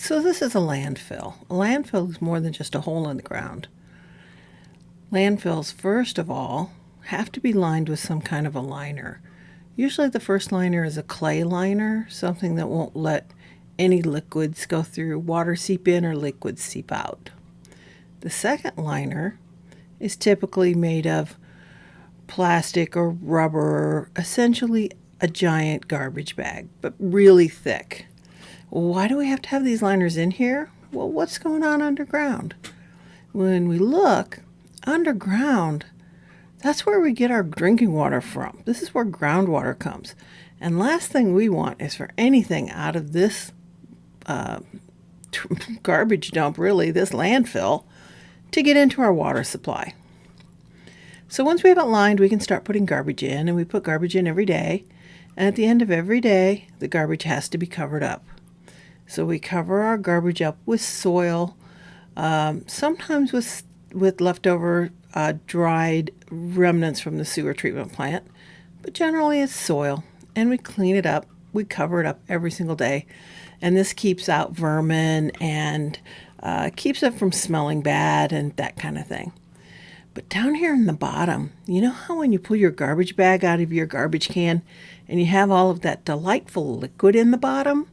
So this is a landfill. A landfill is more than just a hole in the ground. Landfills, first of all, have to be lined with some kind of a liner. Usually the first liner is a clay liner, something that won't let any liquids go through, water seep in or liquids seep out. The second liner is typically made of plastic or rubber, essentially a giant garbage bag, but really thick. Why do we have to have these liners in here? Well, what's going on underground? When we look underground, that's where we get our drinking water from. This is where groundwater comes. And last thing we want is for anything out of this garbage dump, really, this landfill, to get into our water supply. So once we have it lined, we can start putting garbage in, and we put garbage in every day. And at the end of every day, the garbage has to be covered up. So we cover our garbage up with soil, sometimes with leftover dried remnants from the sewer treatment plant, but generally it's soil. And we clean it up. We cover it up every single day. And this keeps out vermin and keeps it from smelling bad and that kind of thing. But down here in the bottom, you know how when you pull your garbage bag out of your garbage can and you have all of that delightful liquid in the bottom?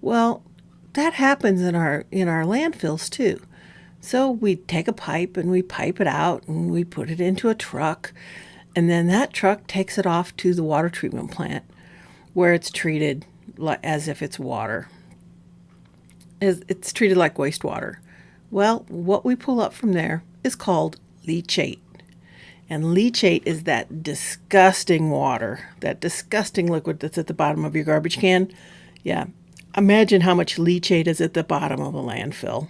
Well, that happens in our landfills too. So we take a pipe and we pipe it out and we put it into a truck, and then that truck takes it off to the water treatment plant where it's treated as if it's water. It's treated like wastewater. Well, what we pull up from there is called leachate. And leachate is that disgusting water, that disgusting liquid that's at the bottom of your garbage can. Yeah, imagine how much leachate is at the bottom of a landfill.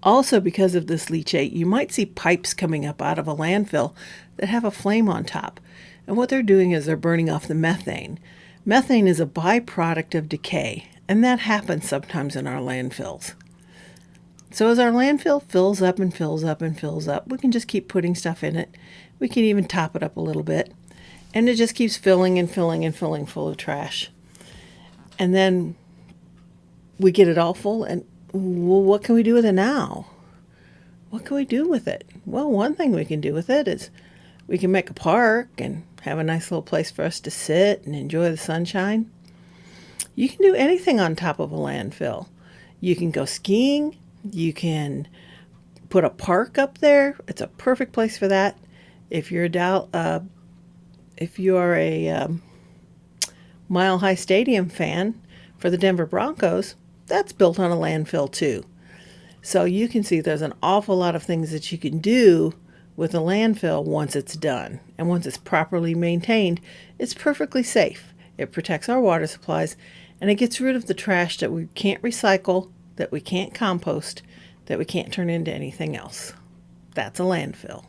Also, because of this leachate, you might see pipes coming up out of a landfill that have a flame on top. And what they're doing is they're burning off the methane. Methane is a byproduct of decay, and that happens sometimes in our landfills. So as our landfill fills up and fills up and fills up, we can just keep putting stuff in it. We can even top it up a little bit. And it just keeps filling and filling and filling full of trash. And then we get it all full, and well, what can we do with it now? What can we do with it? Well, one thing we can do with it is we can make a park and have a nice little place for us to sit and enjoy the sunshine. You can do anything on top of a landfill. You can go skiing. You can put a park up there. It's a perfect place for that. If you're a Mile High Stadium fan for the Denver Broncos, that's built on a landfill too. So you can see there's an awful lot of things that you can do with a landfill once it's done. And once it's properly maintained, it's perfectly safe. It protects our water supplies, and it gets rid of the trash that we can't recycle, that we can't compost, that we can't turn into anything else. That's a landfill.